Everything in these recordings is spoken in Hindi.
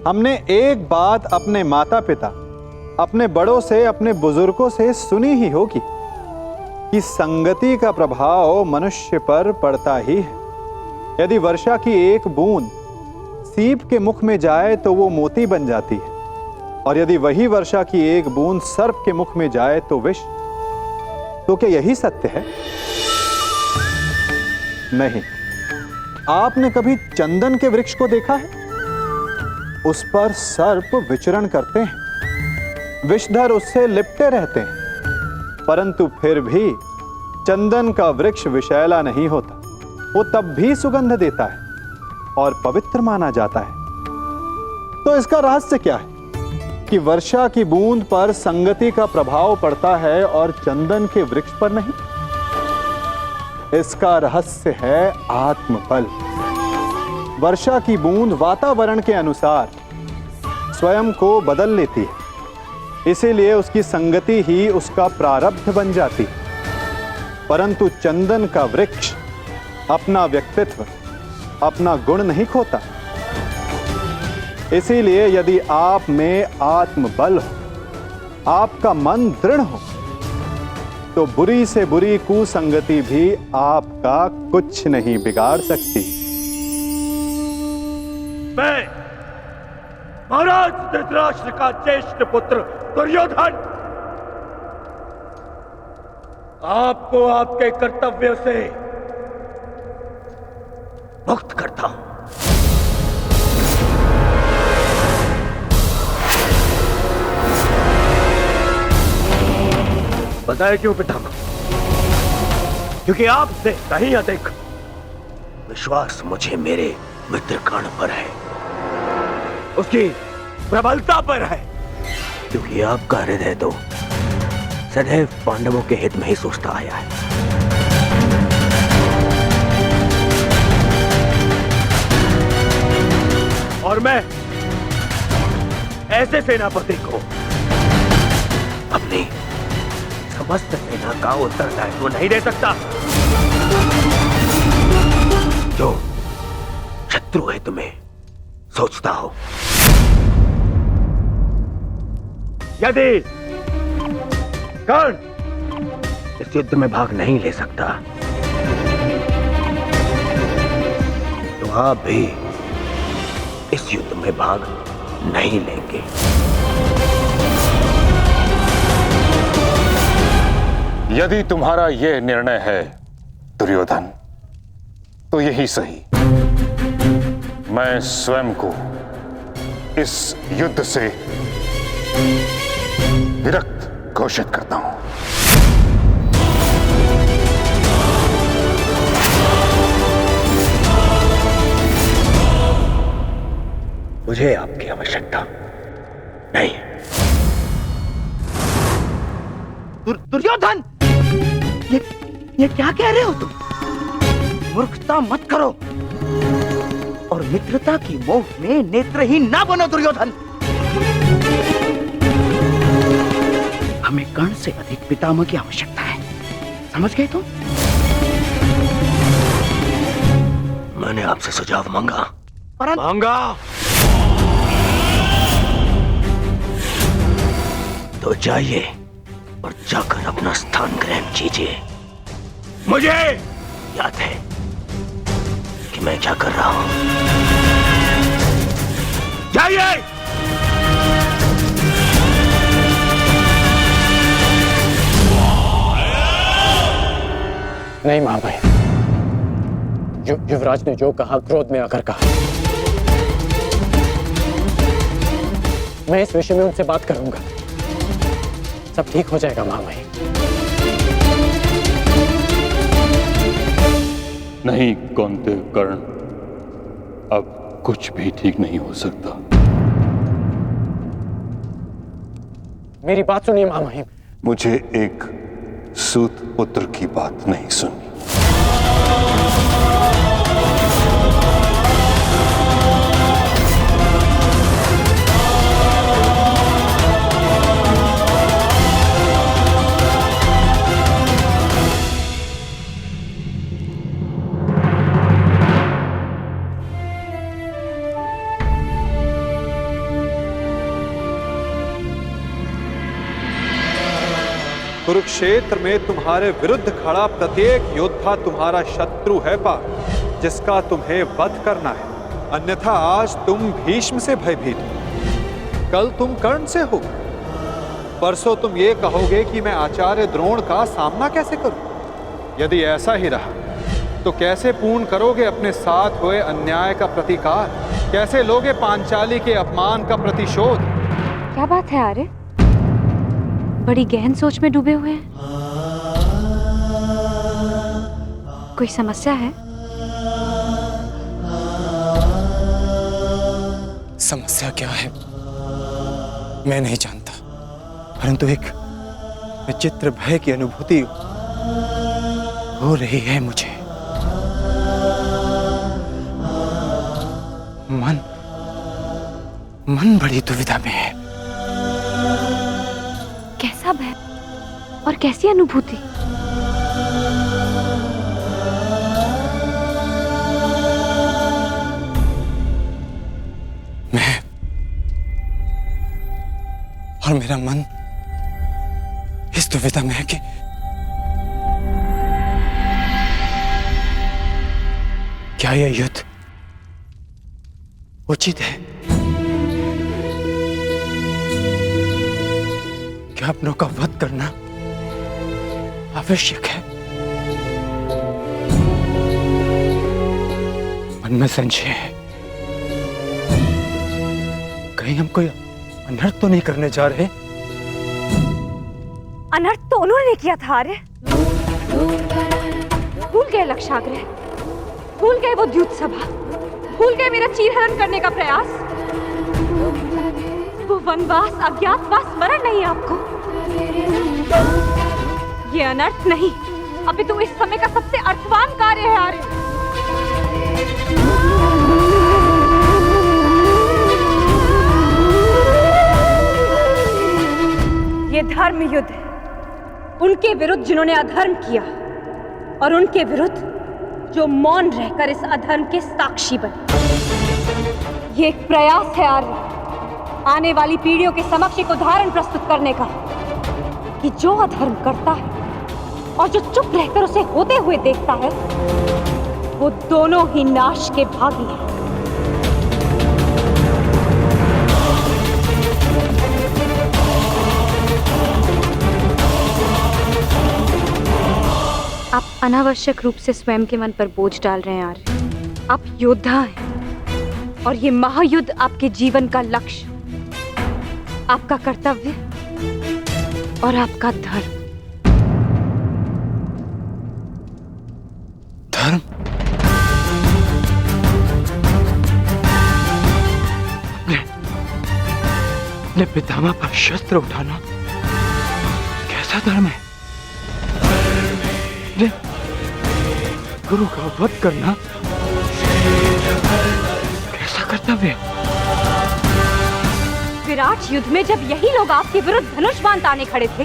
हमने एक बात अपने माता पिता, अपने बड़ों से, अपने बुजुर्गों से सुनी ही होगी कि संगति का प्रभाव मनुष्य पर पड़ता ही है। यदि वर्षा की एक बूंद सीप के मुख में जाए तो वो मोती बन जाती है, और यदि वही वर्षा की एक बूंद सर्प के मुख में जाए तो विष। तो क्या यही सत्य है? नहीं। आपने कभी चंदन के वृक्ष को देखा है? उस पर सर्प विचरण करते हैं, विषधर उससे लिपटे रहते हैं, परंतु फिर भी चंदन का वृक्ष विषैला नहीं होता। वो तब भी सुगंध देता है और पवित्र माना जाता है। तो इसका रहस्य क्या है कि वर्षा की बूंद पर संगति का प्रभाव पड़ता है और चंदन के वृक्ष पर नहीं? इसका रहस्य है आत्मबल। वर्षा की बूंद वातावरण के अनुसार स्वयं को बदल लेती है, इसीलिए उसकी संगति ही उसका प्रारब्ध बन जाती है। परंतु चंदन का वृक्ष अपना व्यक्तित्व, अपना गुण नहीं खोता। इसीलिए यदि आप में आत्मबल हो, आपका मन दृढ़ हो, तो बुरी से बुरी कुसंगति भी आपका कुछ नहीं बिगाड़ सकती। मैं महाराज धृतराष्ट्र का ज्येष्ठ पुत्र दुर्योधन आपको आपके कर्तव्य से मुक्त करता हूं। बताया क्यों पितामह? क्योंकि आपसे कहीं अधिक विश्वास मुझे मेरे मित्र कर्ण पर है, उसकी प्रबलता पर है। क्योंकि आपका हृदय तो सदैव पांडवों के हित में ही सोचता आया है। और मैं ऐसे सेनापति को अपनी समस्त सेना का उत्तरदायित्व नहीं दे सकता जो शत्रु हित में सोचता हो। यदि कर्ण इस युद्ध में भाग नहीं ले सकता तो आप भी इस युद्ध में भाग नहीं लेंगे। यदि तुम्हारा यह निर्णय है दुर्योधन, तो यही सही। मैं स्वयं को इस युद्ध से विरक्त घोषित करता हूं। मुझे आपकी आवश्यकता नहीं। दुर्योधन, ये क्या कह रहे हो तुम? मूर्खता मत करो और मित्रता की मोह में नेत्रहीन ना बनो दुर्योधन। हमें कर्ण से अधिक पितामह की आवश्यकता है, समझ गए तुम? मैंने आपसे सुझाव मांगा, तो जाइए और जाकर अपना स्थान ग्रहण कीजिए। मुझे याद है कि मैं क्या कर रहा हूं। जाइए। नहीं महाभाई, युवराज ने जो कहा क्रोध में आकर कहा। मैं इस विषय में उनसे बात करूंगा, सब ठीक हो जाएगा महाभाई। नहीं कौन्तेय कर्ण, अब कुछ भी ठीक नहीं हो सकता। मेरी बात सुनिए महामहिम। मुझे एक सूत पुत्र की बात नहीं सुननी। कुरुक्षेत्र में तुम्हारे विरुद्ध खड़ा प्रत्येक योद्धा तुम्हारा शत्रु है पार्थ, जिसका तुम्हें वध करना है। अन्यथा आज तुम भीष्म से भयभीत हो, कल तुम कर्ण से हो, परसों तुम ये कहोगे कि मैं आचार्य द्रोण का सामना कैसे करूं। यदि ऐसा ही रहा तो कैसे पूर्ण करोगे अपने साथ हुए अन्याय का प्रतिकार, कैसे लोगे पांचाली के अपमान का प्रतिशोध। क्या बात है आर्य, बड़ी गहन सोच में डूबे हुए हैं। कोई समस्या है? समस्या क्या है मैं नहीं जानता, परंतु एक विचित्र भय की अनुभूति हो रही है मुझे। मन बड़ी दुविधा में है। कैसा भय और कैसी अनुभूति? मैं और मेरा मन इस दुविधा में है कि क्या यह युद्ध उचित है? क्या अपनों का वध करना आवश्यक है? मन में संशय है, कहीं हम कोई अनर्थ तो नहीं करने जा रहे? अनर्थ तो उन्होंने किया था आर्य। भूल गए लक्षाग्रह, भूल गए वो द्यूत सभा, भूल गए मेरा चीरहरण करने का प्रयास। वो वनवास, अज्ञातवास स्मरण नहीं आपको? ये अनर्थ नहीं, अपितु इस समय का सबसे अर्थवान कार्य है आर्य। ये धर्म युद्ध है, उनके विरुद्ध जिन्होंने अधर्म किया और उनके विरुद्ध जो मौन रहकर इस अधर्म के साक्षी बने। ये एक प्रयास है आर्य, आने वाली पीढ़ियों के समक्ष एक उदाहरण प्रस्तुत करने का कि जो अधर्म करता है और जो चुप रहकर उसे होते हुए देखता है, वो दोनों ही नाश के भागी हैं। आप अनावश्यक रूप से स्वयं के मन पर बोझ डाल रहे हैं आर्य। आप योद्धा हैं और ये महायुद्ध आपके जीवन का लक्ष्य, आपका कर्तव्य और आपका धर्म। धर्म? अपने पितामह पर शस्त्र उठाना कैसा धर्म है? गुरु का वध करना कैसा कर्तव्य है? विराट युद्ध में जब यही लोग आपके विरुद्ध धनुष बाण ताने खड़े थे,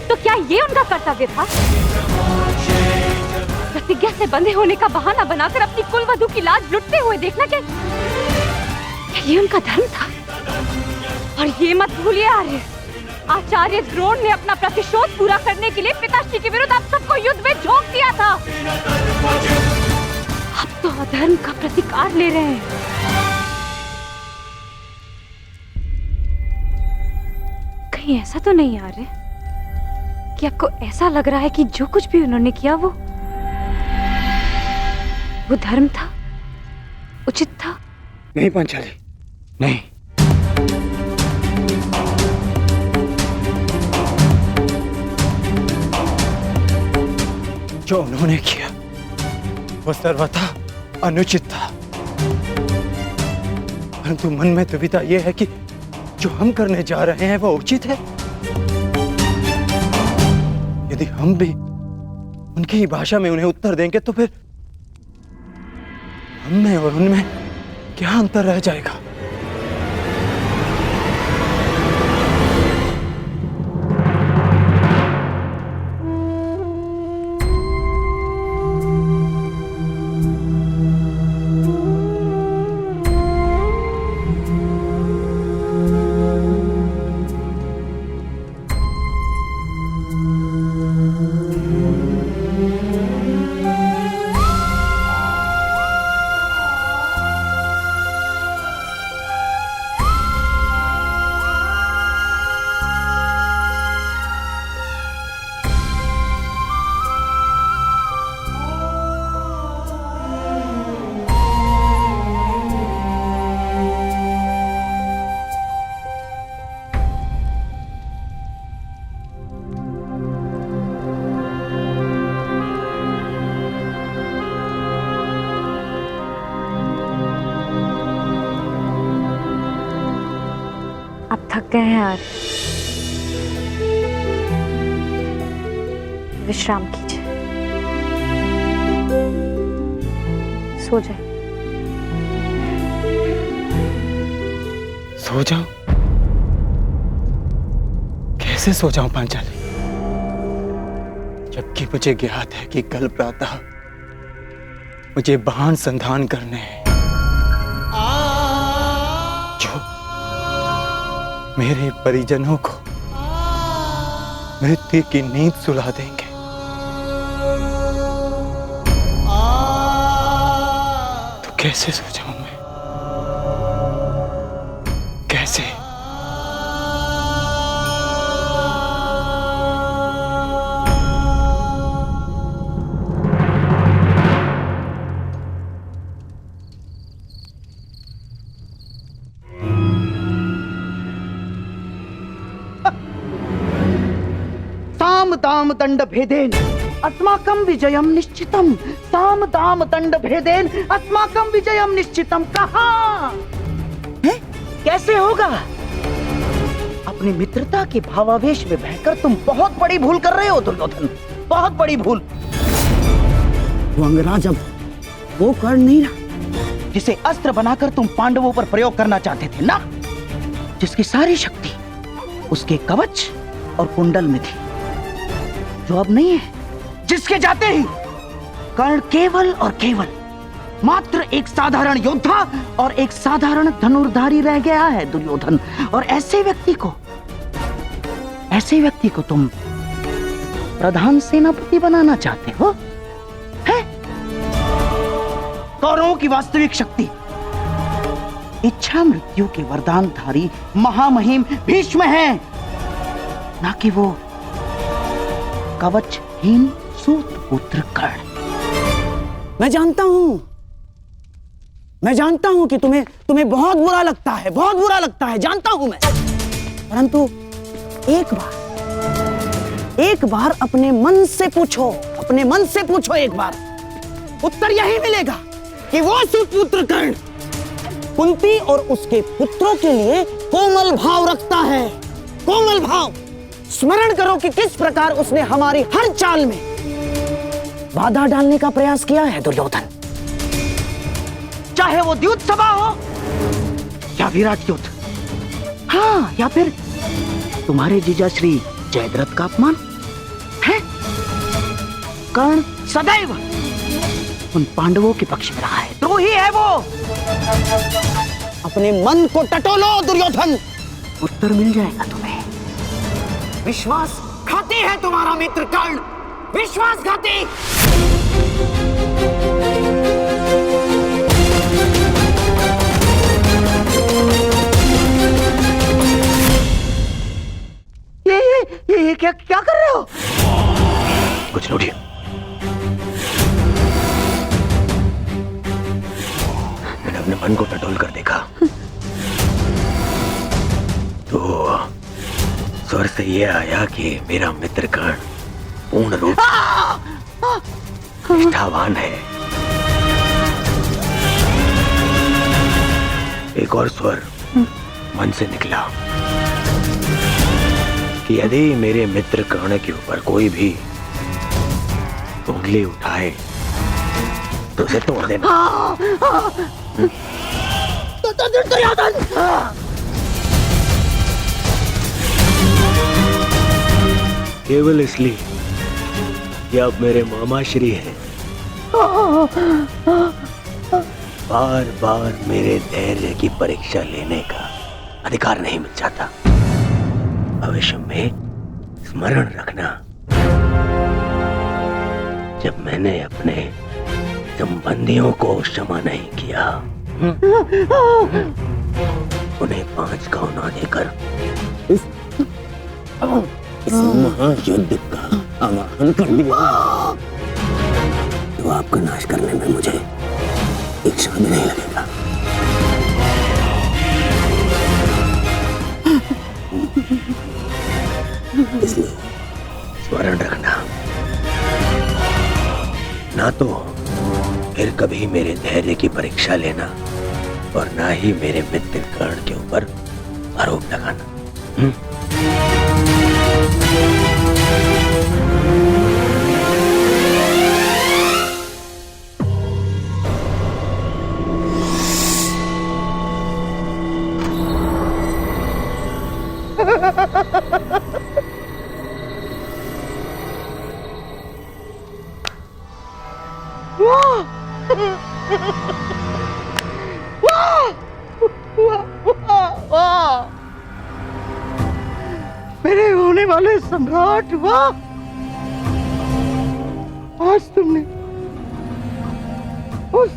तो क्या ये उनका कर्तव्य था? प्रतिज्ञा से बंधे होने का बहाना बनाकर अपनी कुलवधू की लाज लुटते हुए देखना, क्या ये उनका धर्म था? और ये मत भूलिए आर्य, आचार्य द्रोण ने अपना प्रतिशोध पूरा करने के लिए पिताश्री के विरुद्ध आप सबको युद्ध में झोंक दिया था। आप तो अधर्म का प्रतिकार ले रहे हैं। कहीं ऐसा तो नहीं आ रहा कि आपको ऐसा लग रहा है कि जो कुछ भी उन्होंने किया वो धर्म था, उचित था? नहीं पांचाली, नहीं। जो उन्होंने किया वो सर्वथा अनुचित था, परंतु मन में दुविधा यह है कि जो हम करने जा रहे हैं वो उचित है। यदि हम भी उनकी ही भाषा में उन्हें उत्तर देंगे तो फिर हम में और उनमें क्या अंतर रह जाएगा? थक गए हैं आर्य, विश्राम कीजिए, सो जाए। सो जाऊं? कैसे सो जाऊं पांचाली, जबकि मुझे ज्ञात है कि कल प्रातः मुझे बाण संधान करने हैं जो मेरे परिजनों को मृत्यु की नींद सुला देंगे। तो कैसे सो जाऊं मैं, कैसे? साम दाम दंड भेदेन अस्माकं विजयम निश्चितम। साम दाम दंड भेदेन अस्माकं विजयम निश्चितम। कहाँ है? कैसे होगा? अपनी मित्रता के भावावेश में बहकर तुम बहुत बड़ी भूल कर रहे हो दुर्योधन, बहुत बड़ी भूल। वो अंगराज अब वो कर्ण नहीं रहा जिसे अस्त्र बनाकर तुम पांडवों पर प्रयोग करना चाहते थे ना, जिसकी सारी शक्ति उसके कवच और कुंडल में थी, जो अब नहीं है, जिसके जाते ही कर्ण केवल और केवल मात्र एक साधारण योद्धा और एक साधारण धनुर्धारी रह गया है दुर्योधन। और ऐसे व्यक्ति को तुम प्रधान सेनापति बनाना चाहते हो? हैं? कौरवों की वास्तविक शक्ति इच्छा मृत्यु के वरदानधारी महामहिम भीष्म है, ना कि वो कवचहीन सूत पुत्र कर्ण। मैं जानता हूं कि तुम्हें बहुत बुरा लगता है, बहुत बुरा लगता है, जानता हूं मैं। परंतु एक बार अपने मन से पूछो एक बार, उत्तर यही मिलेगा कि वो सुपुत्र कर्ण कुंती और उसके पुत्रों के लिए कोमल भाव रखता है, कोमल भाव। स्मरण करो कि किस प्रकार उसने हमारी हर चाल में बाधा डालने का प्रयास किया है दुर्योधन। चाहे वो द्युत सभा हो या विराट युद्ध, हाँ, या फिर तुम्हारे जीजा श्री जयद्रथ का अपमान है। कर्ण सदैव उन पांडवों के पक्ष में रहा है, द्रोही है वो। अपने मन को टटोलो दुर्योधन, उत्तर मिल जाएगा तुम्हें। विश्वासघाती है तुम्हारा मित्र कर्ण, विश्वासघाती। ये क्या कर रहे हो? कुछ नहीं, मैंने अपने मन को टटोल कर देखा तो स्वर से ये आया कि मेरा मित्र कर्ण पूर्ण रूप निष्ठावान है। एक और स्वर मन से निकला कि यदि मेरे मित्र कर्ण के ऊपर कोई भी उंगली उठाए तो उसे तोड़ देना। केवल इसलिए कि आप मेरे मामा श्री हैं, बार बार मेरे धैर्य की परीक्षा लेने का अधिकार नहीं मिल जाता। भविष्य में स्मरण रखना, जब मैंने अपने संबंधियों को क्षमा नहीं किया, उन्हें 5 गांव ना देकर इस महायुद्ध का आह्वान कर दिया, तो आपका नाश करने में मुझे एक क्षण भी नहीं लगेगा। इसलिए स्मरण रखना, ना तो फिर कभी मेरे धैर्य की परीक्षा लेना और ना ही मेरे मित्र कर्ण के ऊपर आरोप लगाना। वाह! मेरे होने वाले सम्राट, वाह! आज तुमने उस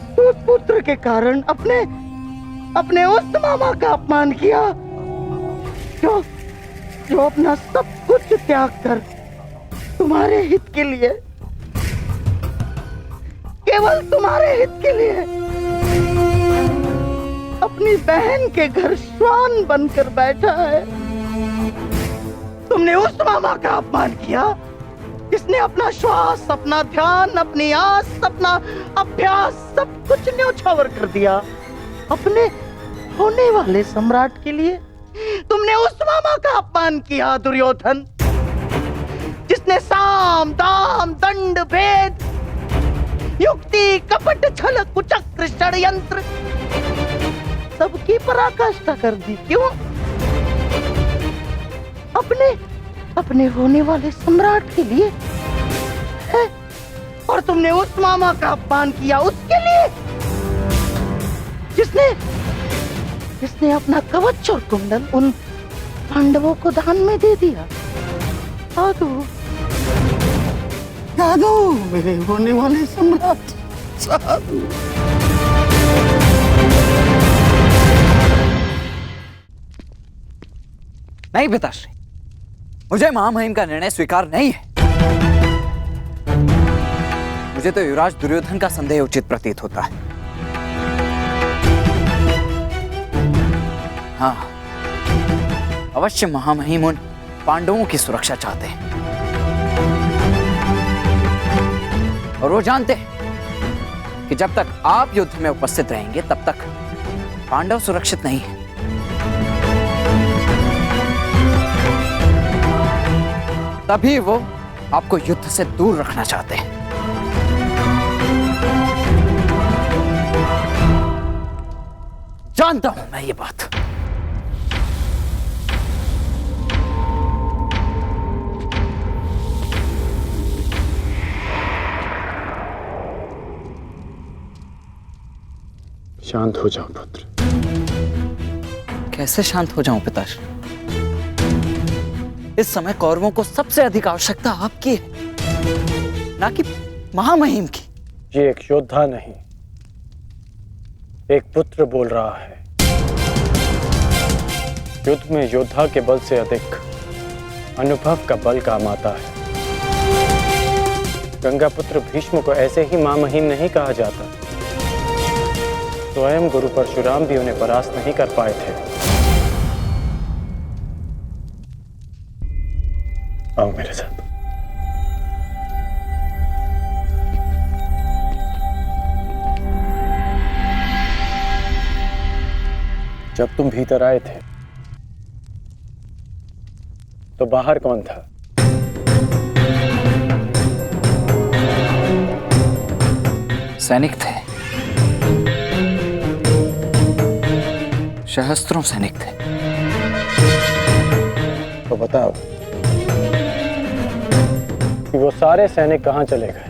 पुत्र के कारण अपने उस मामा का अपमान किया जो अपना सब कुछ त्याग कर तुम्हारे हित के लिए, केवल तुम्हारे हित के लिए अपनी बहन के घर श्वान बनकर बैठा है। तुमने उस मामा का अपमान किया जिसने अपना श्वास, अपना ध्यान, अपनी आस, अपना अभ्यास सब कुछ न्योछावर कर दिया अपने होने वाले सम्राट के लिए। तुमने उस मामा का अपमान किया दुर्योधन, जिसने साम दाम दंड भेद, युक्ति कपट छल कुचक्र षड्यंत्र सबकी पराकाष्ठा कर दी। क्यों? अपने होने वाले सम्राट के लिए है? और तुमने उस मामा का अपमान किया उसके लिए जिसने अपना कवच और कुंडल उन पांडवों को दान में दे दिया। साधु मेरे होने वाले सम्राट, साधु। नहीं पिताश्री, मुझे महामहिम का निर्णय स्वीकार नहीं है। मुझे तो युवराज दुर्योधन का संदेह उचित प्रतीत होता है। हाँ, अवश्य महामहिम उन पांडवों की सुरक्षा चाहते हैं और वो जानते हैं कि जब तक आप युद्ध में उपस्थित रहेंगे तब तक पांडव सुरक्षित नहीं है। तभी वो आपको युद्ध से दूर रखना चाहते हैं। जानता हूं मैं ये बात। शांत हो जाओ पुत्र। कैसे शांत हो जाऊं पिताश्री? इस समय कौरवों को सबसे अधिक आवश्यकता आपकी है, ना कि महामहिम की। ये एक योद्धा नहीं, एक पुत्र बोल रहा है। युद्ध में योद्धा के बल से अधिक अनुभव का बल काम आता है। गंगा पुत्र भीष्म को ऐसे ही महामहिम नहीं कहा जाता। स्वयं गुरु परशुराम भी उन्हें परास्त नहीं कर पाए थे। आओ मेरे साथ। जब तुम भीतर आए थे तो बाहर कौन था? सैनिक थे, सहस्त्रों सैनिक थे। तो बताओ कि वो सारे सैनिक कहां चले गए?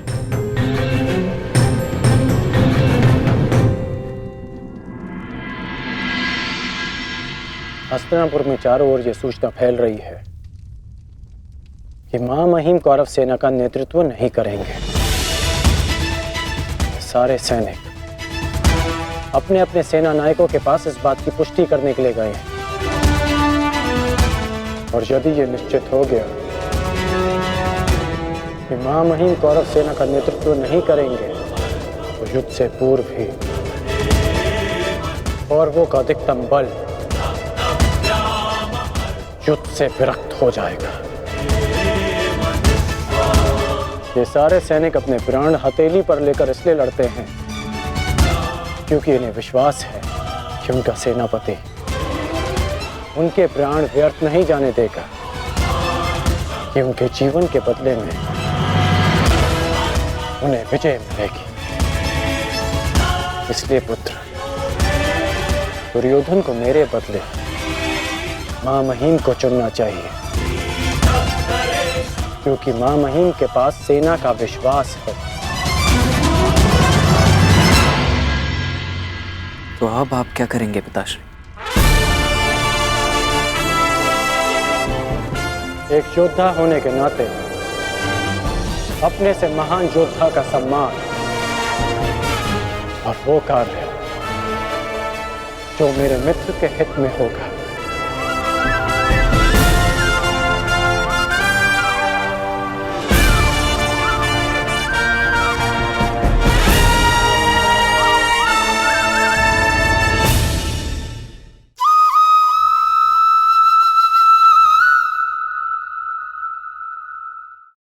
हस्तिनापुर में चारों ओर ये सूचना फैल रही है कि महामहिम कौरव सेना का नेतृत्व नहीं करेंगे। सारे सैनिक अपने अपने सेना नायकों के पास इस बात की पुष्टि करने के लिए गए हैं। और यदि ये निश्चित हो गया कि महामहिम कौरव सेना का नेतृत्व नहीं करेंगे तो युद्ध से पूर्व ही कौरवों का अधिकतम बल युद्ध से विरक्त हो जाएगा। ये सारे सैनिक अपने प्राण हथेली पर लेकर इसलिए लड़ते हैं क्योंकि इन्हें विश्वास है कि उनका सेनापति उनके प्राण व्यर्थ नहीं जाने देगा, कि उनके जीवन के बदले में उन्हें विजय मिलेगी। इसलिए पुत्र, दुर्योधन को मेरे बदले मां महीम को चुनना चाहिए, क्योंकि मां महीम के पास सेना का विश्वास है। तो अब आप क्या करेंगे पिताश्री? एक योद्धा होने के नाते अपने से महान योद्धा का सम्मान और वो कार्य जो मेरे मित्र के हित में होगा